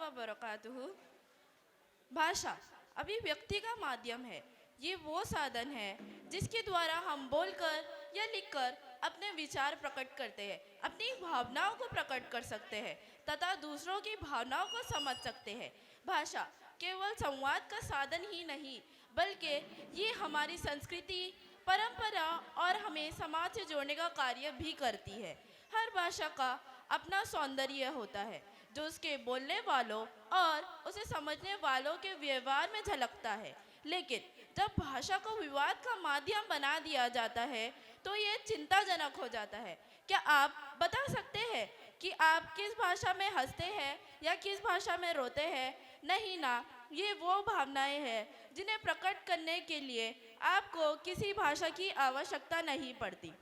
व बरकातुहू। भाषा अभिव्यक्ति का माध्यम है। ये वो साधन है जिसके द्वारा हम बोलकर या लिखकर अपने विचार प्रकट करते हैं, अपनी भावनाओं को प्रकट कर सकते हैं तथा दूसरों की भावनाओं को समझ सकते हैं। भाषा केवल संवाद का साधन ही नहीं, बल्कि ये हमारी संस्कृति, परंपरा और हमें समाज से जोड़ने का कार्य भी करती है। हर भाषा का अपना सौंदर्य होता है, जो उसके बोलने वालों और उसे समझने वालों के व्यवहार में झलकता है। लेकिन जब भाषा को विवाद का माध्यम बना दिया जाता है तो ये चिंताजनक हो जाता है। क्या आप बता सकते हैं कि आप किस भाषा में हंसते हैं या किस भाषा में रोते हैं? नहीं ना, ये वो भावनाएं हैं जिन्हें प्रकट करने के लिए आपको किसी भाषा की आवश्यकता नहीं पड़ती।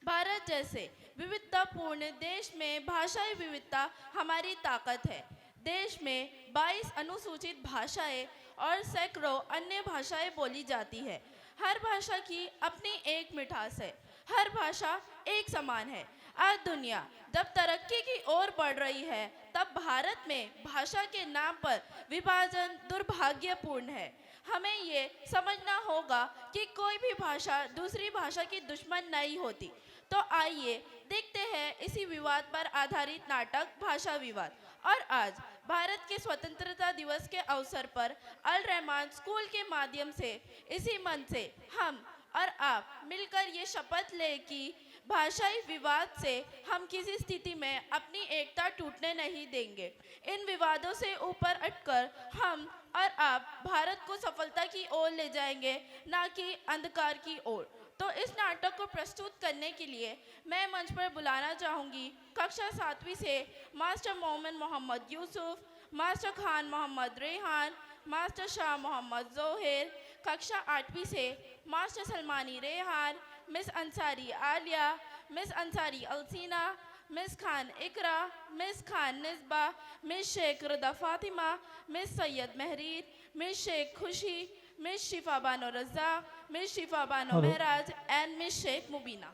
भारत जैसे विविधतापूर्ण देश में भाषाई विविधता हमारी ताकत है। देश में 22 अनुसूचित भाषाएं और सैकड़ों अन्य भाषाएं बोली जाती है। हर भाषा की अपनी एक मिठास है। हर भाषा एक समान है। आज दुनिया जब तरक्की की ओर बढ़ रही है, तब भारत में भाषा के नाम पर विभाजन दुर्भाग्यपूर्ण है। हमें ये समझना होगा कि कोई भी भाषा दूसरी भाषा की दुश्मन नहीं होती। तो आइए देखते हैं इसी विवाद पर आधारित नाटक भाषा विवाद। और आज भारत के स्वतंत्रता दिवस के अवसर पर अल रहमान स्कूल के माध्यम से इसी मंच से हम और आप मिलकर ये शपथ लें कि भाषाई विवाद से हम किसी स्थिति में अपनी एकता टूटने नहीं देंगे। इन विवादों से ऊपर उठकर हम और आप भारत को सफलता की ओर ले जाएंगे, ना कि अंधकार की ओर। तो इस नाटक को प्रस्तुत करने के लिए मैं मंच पर बुलाना चाहूँगी कक्षा 7वीं से master Momin Mohammad Yusuf, master Khan Mohammad Rehan, master Shah Mohammad Zoher, कक्षा 8वीं से master Salmani Rehan, miss Ansari Alia, miss Ansari Alsina, miss Khan Iqra, miss Khan Nisba, miss Shaikh Rada Fatima, miss Syed Mehreer, miss Shaikh Khushi, miss Shifa Bano Razak, miss Shifa Bano Mehraj and miss Shaikh Mubina.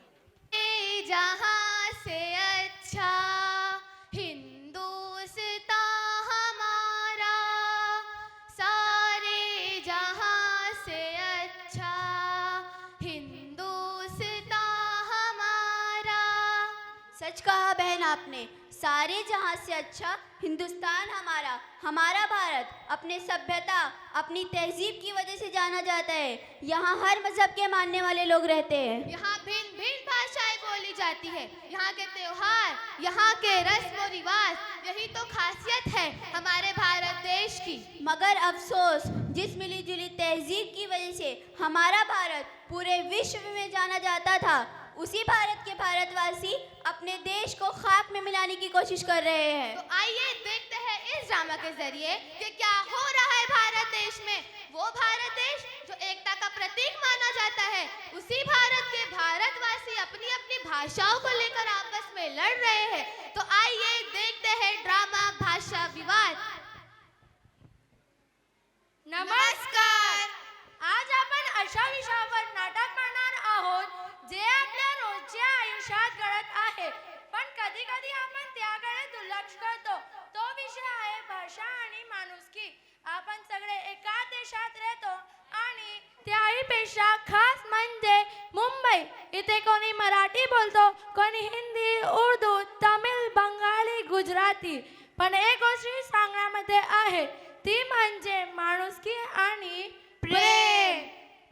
जहाँ से अच्छा हिंदुस्तान हमारा, सारे जहाँ से अच्छा हिंदुस्तान हमारा। सच कहा बहन आपने, सारे जहाँ से अच्छा हिंदुस्तान हमारा। हमारा भारत अपने सभ्यता, अपनी तहजीब की वजह से जाना जाता है। यहाँ हर मजहब के मानने वाले लोग रहते हैं। यहाँ भिन्न भिन्न भाषाएं बोली जाती है। यहाँ के त्योहार, यहाँ के रस्म और रिवाज, यही तो खासियत है हमारे भारत देश की। मगर अफसोस, जिस मिली जुली तहजीब की वजह से हमारा भारत पूरे विश्व में जाना जाता था, उसी भारत के भारतवासी अपने देश को खाक में मिलाने की कोशिश कर रहे हैं। तो आइए देखते हैं इस ड्रामा के जरिए कि क्या हो रहा है भारत देश में। वो भारत देश जो एकता का प्रतीक माना जाता है, उसी भारत के भारतवासी अपनी अपनी भाषाओं को लेकर आपस में लड़ रहे हैं। तो आइए देखते हैं ड्रामा भाषा विवाद। नमस्कार, आज आपण अशा विषयावर नाटक पाहणार आहोत जे आपल्या रोजच्या आयुष्यात घडत आहे, पण कधी कधी आपण त्याकडे दुर्लक्ष करतो। तो विषय आहे भाषा आणि माणुसकी। आपण सगळे एका देशात राहतो आणि त्याहीपेक्षा खास म्हणजे मुंबई। इथे कोणी मराठी बोलतो, कोणी हिंदी, उर्दू, तमिळ, बंगाली, गुजराती। पण एक गोष्ट सांगण्यामध्ये आहे, ती म्हणजे माणुसकी आणि प्रेम।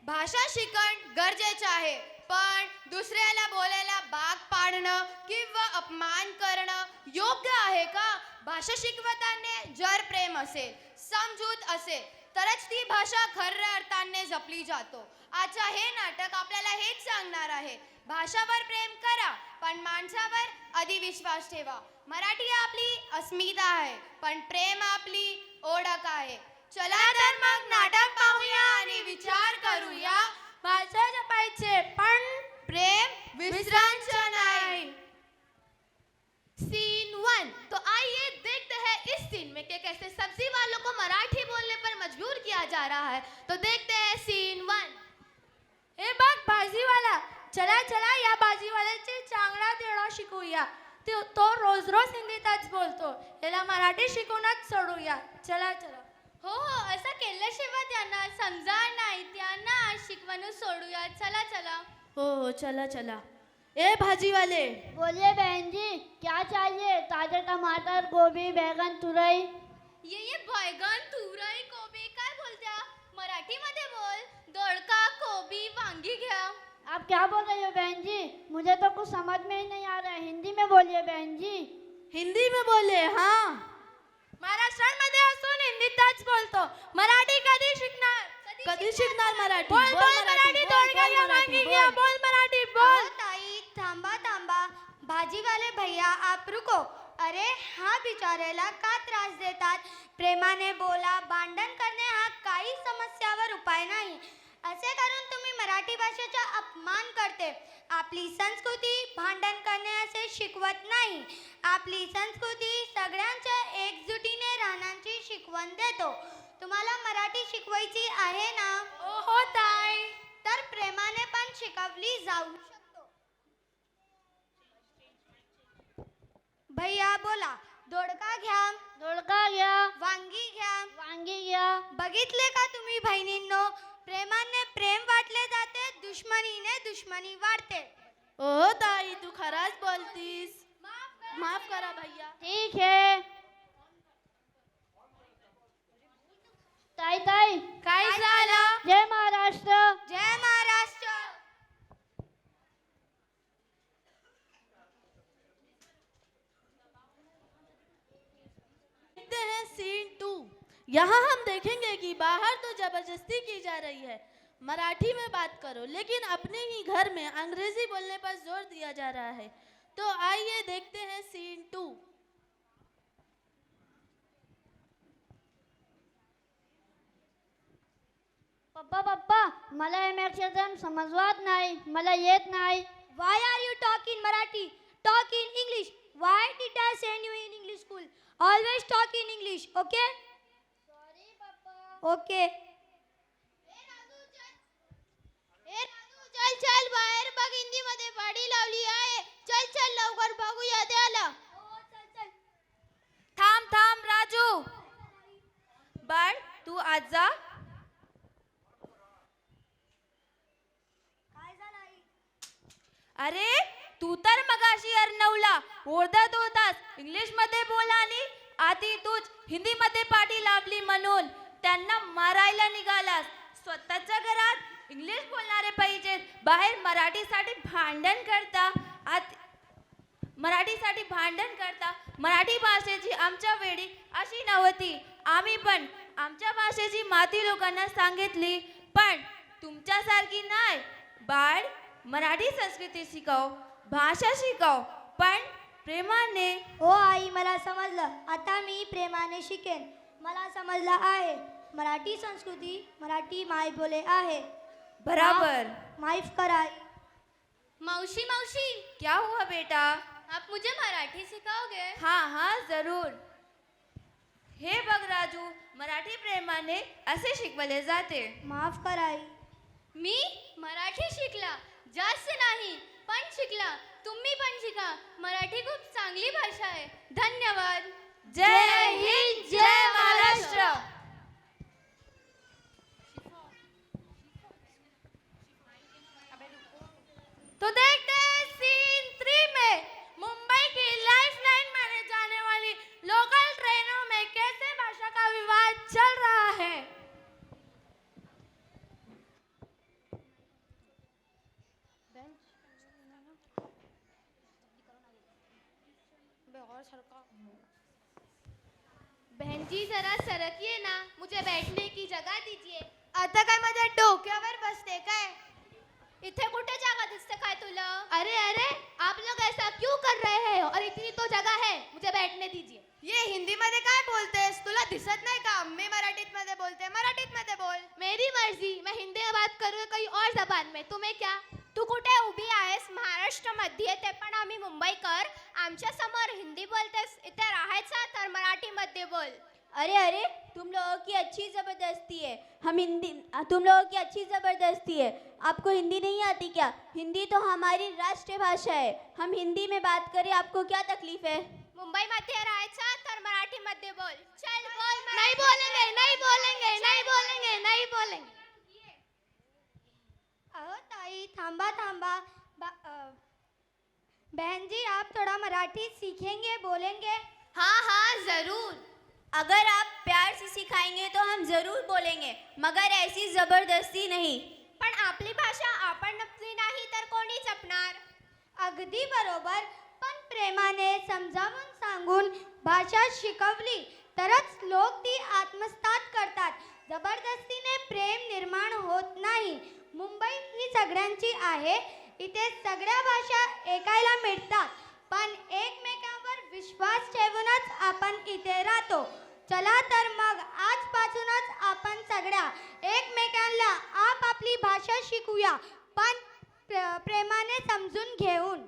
भाषा शिकण गरजेचं आहे, पण दुसऱ्याला बोलायला भाग पाडणं किंवा अपमान करणं योग्य आहे का? भाषा शिकवताना जर प्रेम असेल, समजूत असेल, तरच ती भाषा खऱ्या अर्थाने जपली जातो। आजचं हे नाटक आपल्याला हेच सांगणार आहे। भाषावर प्रेम करा, पण माणसावर अधिविश्वास ठेवा। मराठी आपली अस्मिता आहे, पण प्रेम आपली ओळख आहे। चला तर मग नाटक पाहूया आणि विचार करूया। भाषा जपायचे, पण प्रेम विसरांचं नाही। सीन 1। तो आइए देखते हैं इस सीन में कि कैसे सब्जी वालों को मराठी बोलने पर मजबूर किया जा रहा है। तो देखते हैं सीन 1। हे बघ भाजीवाला, चला चला या भाजीवाल्याचे चांगला देणं शिकूया। तो रोज रोज हिंदीतच बोलतो. त्याला मराठी शिकवूनच सोडूया. चला चला. हो हो, असं केल्याशिवाय त्यांना समजा नाही. त्यांना शिकवणूक सोडूया. चला चला. हो हो, चला चला. ए भाजी वाले, बोलिए बहन जी, क्या चाहिए? ताजे टमाटर, गोभी, बैगन, तुरई. ये बैगन, तुरई, कोबी काय बोलत्या? मराठीमध्ये बोल. दोडका, कोबी, वांगी घ्या. आप क्या बोल रही हो बहन जी? मुझे तो कुछ समझ में ही नहीं आ रहा है. हिंदी में बोलिए बहन जी. हिंदी में बोले. हाँ, महाराष्ट्रामध्ये असून हिंदीतच बोलतो. मराठी कधी शिकणार? कधी शिकणार मराठी? बोल बोल मराठी. बोल, दोडका बोल घ्या, मराठी, वांगी बोल. घ्या. बोल मराठी बोल. अहो ताई, थांबा थांबा. भाजीवाले भैया आप रुको. अरे हा बिचारेला का त्रास देतात? प्रेमाने बोला. भांडण करणे हा काही समस्यावर उपाय नाही. असे करून तुम्ही मराठी भाषेचा अपमान करते. आपली संस्कृती भांडण करणे असे शिकवत नाही. आपली संस्कृती सगळ्यांच्या एकजुटीने राहण्याची शिकवण देतो. तुम्हाला मराठी शिकवायची आहे ना? हो ताई. तर प्रेमाने पण शिकवली जाऊ शकतो. भैया बोला. दोडका घ्या, दोडका घ्या, वांगी घ्या. वांगी घ्या. बघितले का तुम्ही बहिणींनो? प्रेमाने प्रेम वाटले जाते, दुश्मनीने दुश्मनी वाढते. ओ ताई, तू खराच बोलतीस. माफ करा भैया. ठीक है. ताई ताई, काय झालं? जय महाराष्ट्र. जय महाराष्ट्र. देखते हैं सीन 2. यहाँ हम देखेंगे कि बाहर तो जबरदस्ती की जा रही है, मराठी में बात करो, लेकिन अपने ही घर में अंग्रेजी बोलने पर जोर दिया जा रहा है. तो आइए देखते हैं सीन 2. पप्पा पप्पा, मला एम समजवात नाही. मला येत नाही. Why are you talking Marathi? Talk in English. Why did I send you in English school? Always talk in English, okay? Sorry पप्पा. Okay. चल चल बाहेर बघ, हिंदी मध्ये पाडी लावली आहे. चल चल लवकर बघूया त्याला. थांब थांब राजू. बाळ तू आज जा. अरे तू तर मगाशी अर्णवला ओरडत होतास इंग्लिश मध्ये बोल आणि आधी तूच हिंदी मध्ये पाठी लावली म्हणून त्यांना मारायला निघालास. स्वतःच्या घरात इंग्लिश बोलणारे पाहिजेत, बाहेर मराठीसाठी भांडण करता. मराठीसाठी भांडण करता. मराठी भाषेची आमच्या वेळी अशी नव्हती. आम्ही पण आमच्या भाषेची माती लोकांना सांगितली, पण तुमच्यासारखी नाही. बाळ मराठी संस्कृती शिकव, भाषा शिकव, पण प्रेमाने. हो आई, मला समजलं. आता मी प्रेमाने शिकेन. मला समजलं आहे. मराठी संस्कृती, मराठी माय बोले आहे. बराबर. माफ करा. मौसी मौसी, क्या हुआ बेटा? आप मुझे मराठी सिखाओगे? हाँ हाँ जरूर. हे बघ राजू, मराठी प्रेमाने असे शिकवले जाते. माफ करा. मी मराठी शिकला, जास्त नाही पण शिकला. तुम्ही पण शिका. मराठी खूप चांगली भाषा आहे. धन्यवाद. जय हिंद, जय महाराष्ट्र. तो देखते हैं सीन 3 में मुंबई की लाइफलाइन माने जाने वाली लोकल ट्रेनों में कैसे भाषा का विवाद चल रहा है. बहन जी जरा सरकिए ना, मुझे बैठने की जगह दीजिए. आता काय माझ्या डोक्यावर बसते काय? इथे कुठे जागा दिसते काय तुला? अरे अरे, आप लोग ऐसा क्यों कर रहे हैं? और इतनी तो जगह है, मुझे बैठने दीजिए. ये हिंदी मध्ये काय बोलतेस? तुला दिसत नाही का? मी मराठीत मध्ये बोलते. मराठीत मध्ये बोल. मेरी मर्जी, मैं हिंदी में बात करूँ कहीं और जबान में. तुम्हें क्या? तू कुठे उभी आहेस? महाराष्ट्र मध्ये, ते पण आम्ही मुंबईकर. आमच्या समोर हिंदी बोलतेस, इथे राहायचं तर मराठी मध्ये बोल. अरे अरे, तुम लोगों की अच्छी ज़बरदस्ती है। हम हिंदी, तुम लोगों की अच्छी ज़बरदस्ती है। आपको हिंदी नहीं आती क्या? हिंदी तो हमारी राष्ट्रीय भाषा है। हम हिंदी में बात करें, आपको क्या तकलीफ है? मुंबईमध्ये राहायचं तर मराठीमध्ये बोल. चल बोल. नहीं बोलेंगे, नहीं बोलेंगे, नहीं बोलेंगे, नहीं बोलेंगे. अहो ताई थांबा थांबा बहन जी आप थोड़ा मराठी सीखेंगे बोलेंगे. हाँ हाँ जरूर. अगर आप प्यार से सिखाएंगे तो हम ज़रूर बोलेंगे, मगर ऐसी ज़बरदस्ती नहीं. पण आपली भाषा आपण जपली नाही तर कोणी जपणार? अगदी बरोबर. पण प्रेमाने समजावून सांगून भाषा शिकवली तरच लोक ती आत्मसात करतात. जबरदस्तीने प्रेम निर्माण होत नाही. मुंबई ही सगळ्यांची आहे. इथे सगळ्या भाषा ऐकायला मिळतात, पण एकमेकांवर विश्वास ठेवूनच आपण इथे राहतो. चला तर मग आजपासूनच आपण सगळ्या एकमेकांना आपापली भाषा शिकूया, पण प्रेमाने समजून घेऊन.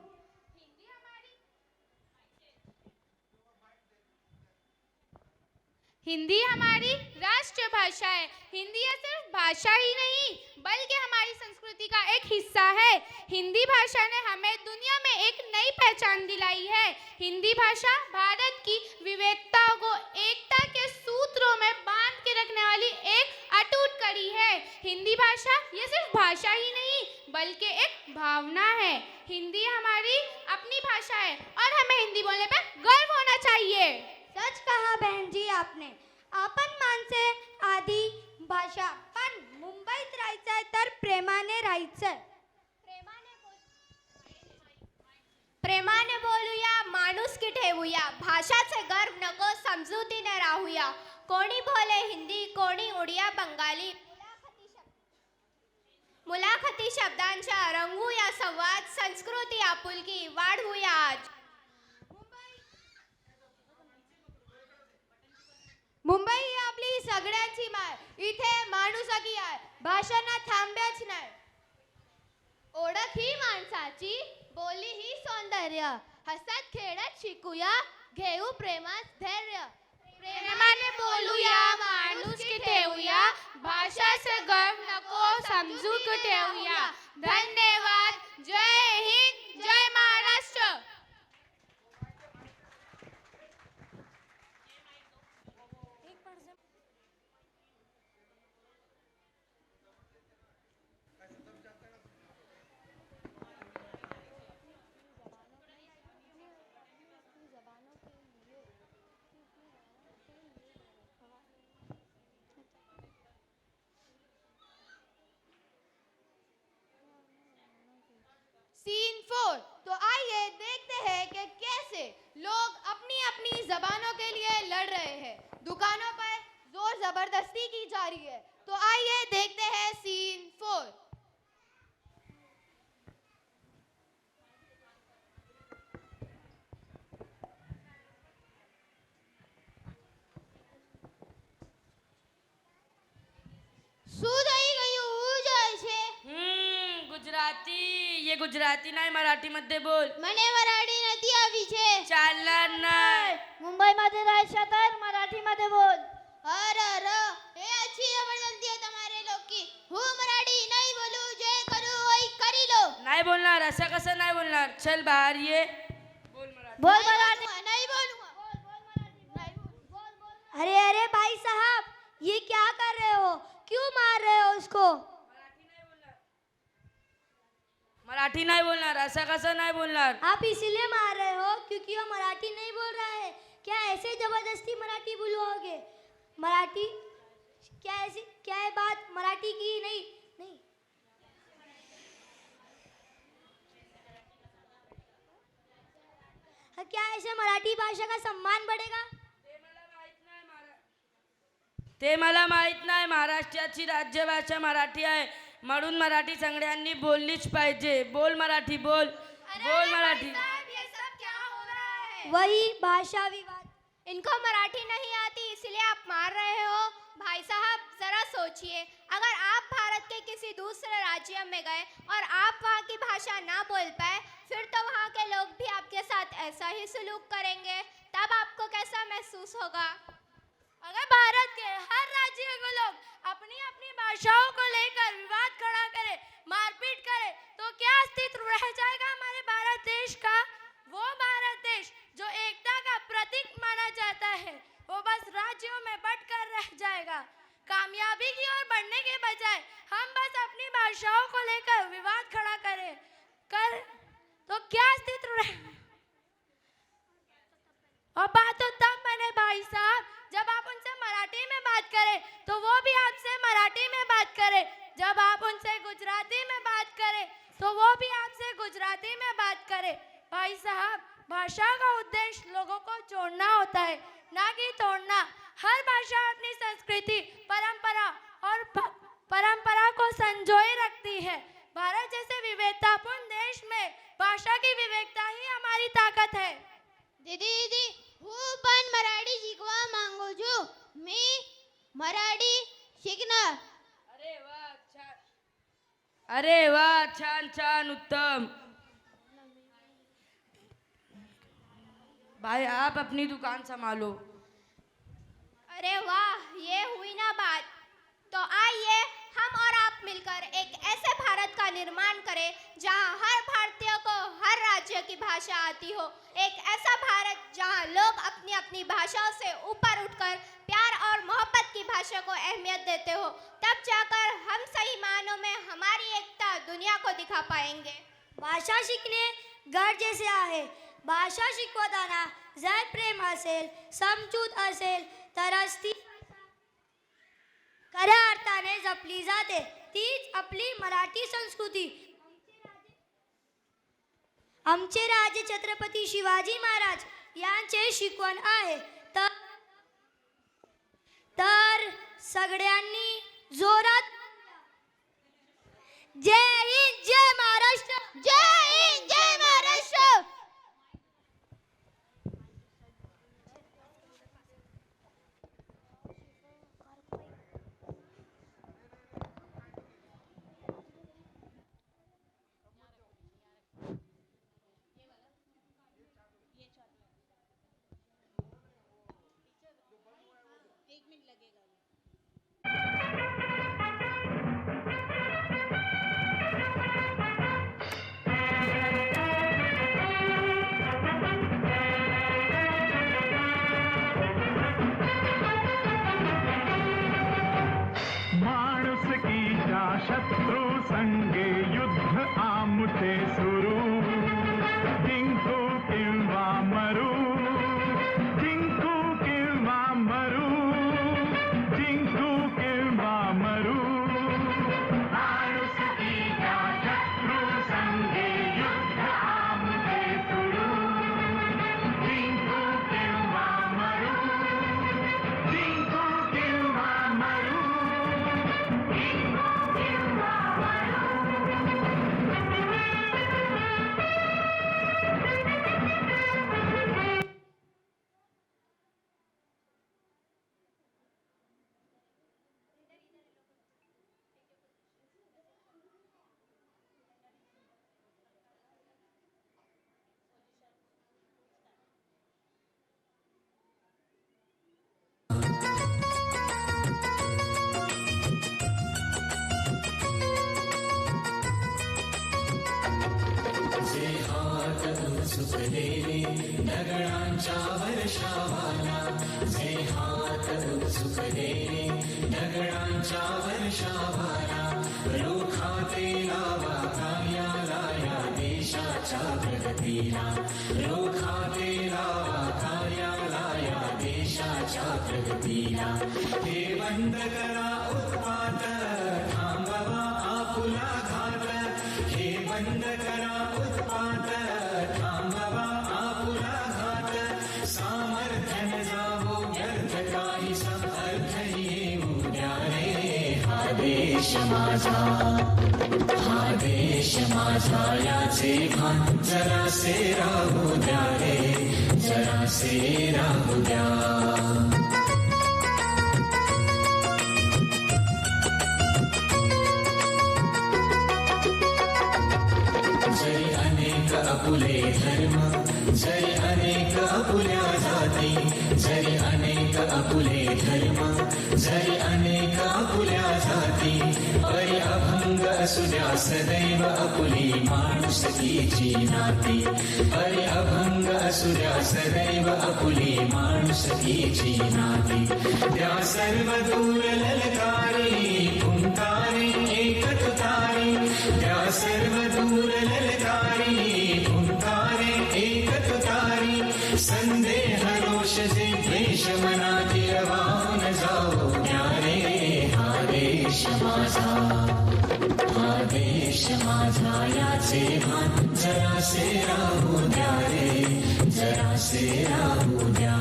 हिंदी हमारी राष्ट्रीय भाषा है. हिंदी यह सिर्फ भाषा ही नहीं बल्कि हमारी संस्कृति का एक हिस्सा है. हिंदी भाषा ने हमें दुनिया में एक नई पहचान दिलाई है. हिंदी भाषा भारत की विविधताओं को एकता के सूत्रों में बांध के रखने वाली एक अटूट कड़ी है. हिंदी भाषा ये सिर्फ भाषा ही नहीं बल्कि एक भावना है. हिंदी हमारी अपनी भाषा है और हमें हिंदी बोलने पर गर्व होना चाहिए. सच कहा बहन जी आपने. आपण माणसे आधी भाषा, पण मुंबईत राहायचंय तर प्रेमाने राहायचंय. प्रेमाने बोलूया, माणुसकी ठेवूया, भाषाचे गर्व नको, समजुतीने राहूया. कोणी बोले हिंदी, कोणी उडिया बंगाली. मुलाखती शब्दांच्या रंगूया संवाद, संस्कृती आपुलकी वाढवूया आज. मुंबई ही आपली सगळ्यांची माय. इथे माणुसकी आहे, भाषांना थांब्याच नाही. ओळख ही माणसाची, बोली ही सौंदर्य. हसत खेळत शिकूया, घेऊ प्रेमात धैर्य. प्रेमाने बोलूया, माणुसकी ठेवूया, भाषाचे गर्व नको, समजूक ठेवूया. धन्यवाद. जय हिंद, जय महाराष्ट्र. सीन 4. तो आइए देखते हैं कि कैसे लोग अपनी अपनी जबानों के लिए लड़ रहे हैं. दुकानों पर जोर जबरदस्ती की जा रही है. तो आइए देखते हैं सीन 4. શું થઈ ગયું? જાય છે. गुजराती. ये गुजराती नाही, मराठीमध्ये बोल. મને મરાઠી નથી આવી છે. चालणार नाही. मुंबईमध्ये राहायचं तर मराठीमध्ये बोल. અરે એ अच्छी जबरदस्ती है तुम्हारे लोग की. હું મરાઠી નહીં બોલું, જે કરું હોય કરી લો. नाही बोलणार. असं कसं नाही बोलणार? चल बाहेर ये. बोल मराठी. बोल मराठी. नहीं बोलूंगा. अरे अरे भाई साहब, ये क्या कर रहे हो? क्यों मार रहे हो उसको? मराठी नाही बोलणार. असं कसं नाही बोलणार? आप इसीलिए मार रहे हो क्योंकि वो मराठी नहीं बोल रहा है. क्या ऐसे जबरदस्ती मराठी बुलवाओगे? मराठी क्या है बात मराठी की? नहीं नहीं. क्या ऐसे मराठी भाषा का सम्मान बढ़ेगा? ते मला माहित नाही. महाराष्ट्राची राज्यभाषा मराठी आहे, म्हणून मराठी सगळ्यांनी बोललीच पाहिजे. बोल मराठी. बोल बोल मराठी. ये सब क्या हो रहा है? वही भाषा विवाद. इनको मराठी नहीं आती इसलिए आप मार रहे हो. भाई साहब जरा सोचिए, अगर आप भारत के किसी दूसरे राज्य में गए और आप वहाँ की भाषा ना बोल पाए, फिर तो वहाँ के लोग भी आपके साथ ऐसा ही सलूक करेंगे. तब आपको कैसा महसूस होगा? अगर भारत के में बटकर रह जाएगा। कामयाबी की ओर बढ़ने के बजाय हम बस अपनी भाषाओं को लेकर विवाद खड़ा कर तो क्या अस्तित्व रहे। और बात तो तब बने भाई साहब जब आप उनसे मराठी में बात करें तो वो भी आपसे मराठी में बात करें, जब आप उनसे गुजराती में बात करें तो वो भी आपसे गुजराती में बात करें। भाई साहब, भाषा का उद्देश्य लोगों को जोड़ना होता है, ना कि तोड़ना। हर भाषा अपनी संस्कृति, परंपरा को संजोए रखती है। भारत जैसे विविधतापूर्ण देश में भाषा की विविधता ही हमारी ताकत है। दीदी હું પણ મરાઠી શીખવા માંગુ છું. मी मराठी शिकणार. अरे वाह, छान छान, उत्तम। भाई आप अपनी दुकान संभालो। अरे वाह, ये हुई ना बात। तो आइए हम और आप मिलकर एक ऐसे भारत का निर्माण करें जहां हर भारतीय को हर राज्य की भाषा आती हो। एक ऐसा भारत जहां लोग अपनी अपनी भाषाओं से ऊपर उठकर प्यार और मोहब्बत की भाषा को अहमियत देते हो। तब जाकर हम सही मायनों में हमारी एकता दुनिया को दिखा पाएंगे। भाषा शिकणे गरजेचे आहे। भाषा शिकवताना जर प्रेम असेल, समजूत असेल तरच ती खऱ्या अर्थाने जपली जाते। तीच आपली मराठी संस्कृती। आमचे राजे छत्रपती शिवाजी महाराज यांचे शिकवण आहे। तर सगळ्यांनी जोरात जय हिंद, जय महाराष्ट्र, जय हिंद, जय महाराष्ट्र. शत्रु संगे युद्ध आमुचे सुरू, जिंकू किंवा मरू, जिंकू किंवा मरू, जिंकू किंवा मरू. माणुसकीच्या शत्रू संगे युद्ध आमुचे सुरू, जिंकू किंवा मरू, जिंकू किंवा मरू. दगडांच्या वर्षावाला, जे हात उत्सुकतेने दगडांच्या वर्षावाला, रोखाते लावा कार्याला या देशाच्या प्रगतीला, रोखाते लावा कार्याला या देशाच्या प्रगतीला. हे बंद करा उत्पात, थांबवा आपुला घात. हे बंद करा उत्पात, थांबवा आपुला घात. सामर्थ्य जावो व्यर्थ काही समर्थ येऊ द्या रे. हा देश माझा, हा देश माझा, याचे भान जरासे राहू द्या रे, जरासे राहू द्या. जरी अनेक अपुले धर्म, जरी अनेक अपुल्या जाती, जरी अनेक अपुले धर्म, जरी अनेक आपुल्या जाती परी अभंग असू द्या सदैव आपुली माणुसकीची नाती परी अभंग असू द्या सदैव आपुली माणुसकीची नाती त्या सर्व दूर ललकारी फुंकारी एक तुतारी त्या सर्व दूर ललकारी फुंकारी एक तुतारी संदेह रोष जे द्वेष मनाती वाहून जाऊ ज्ञाने हा देश माझा याचे भान जरासे राहू द्या रे जरासे राहू द्या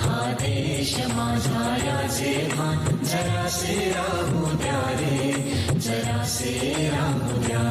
हा देश माझा याचे भान जरासे राहू द्या रे जरासे राहू द्या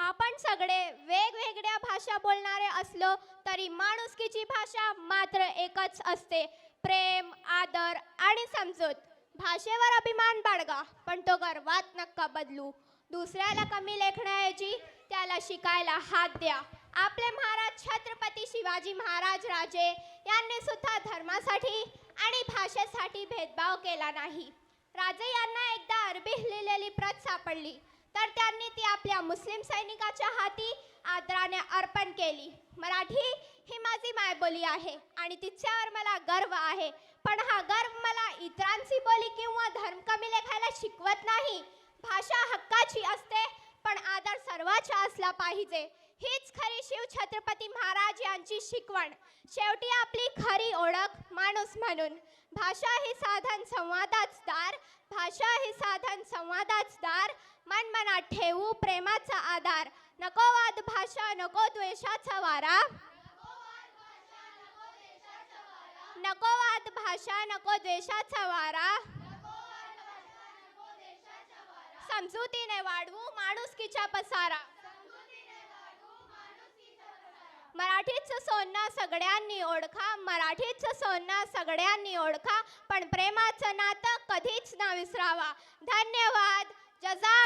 आपण सगळे वेगवेगळ्या भाषा बोलणारे असलो तरी माणुसकीची भाषा मात्र एकच असते, प्रेम, आदर आणि समजूत. भाषेवर अभिमान बाळगा, पण तो गर्वात नका बदलू. दुसऱ्याला कमी लेखण्याऐवजी त्याला शिकायला हात द्या. आपले महाराज छत्रपती शिवाजी महाराज राजे यांनी सुद्धा धर्मासाठी आणि भाषेसाठी भेदभाव केला नाही. राजे यांना एकदा अरबी लिहिलेली प्रत सापडली तर त्यांनी ती आपल्या मुस्लिम सैनिकाच्या हाती आदराने अर्पण केली. मराठी ही माझी मायबोली आहे आणि तिच्यावर मला गर्व आहे, पण हा गर्व मला इतरांची बोली किंवा धर्म कमी लेखायला शिकवत नाही. भाषा हक्काची असते, पण आदर सर्वांचा असला पाहिजे. हीच खरी शिव छत्रपती महाराज यांची शिकवण. शेवटी आपली खरी ओळख माणूस म्हणून. भाषा ही साधन संवादाच दार, भाषा ही साधन संवादाच दार. मन मनात ठेवू प्रेमाचा आधार. नको वाद भाषा नको द्वेषाचा वारा. नको वाद भाषा नको द्वेषाचा वारा. समजुतीने वाढवू माणुसकीचा पसारा. मराठीचं सोनं सगळ्यांनी ओळखा, मराठीचं सोनं सगळ्यांनी ओळखा, पण प्रेमाचं नातं कधीच न विसरावा. धन्यवाद. जजा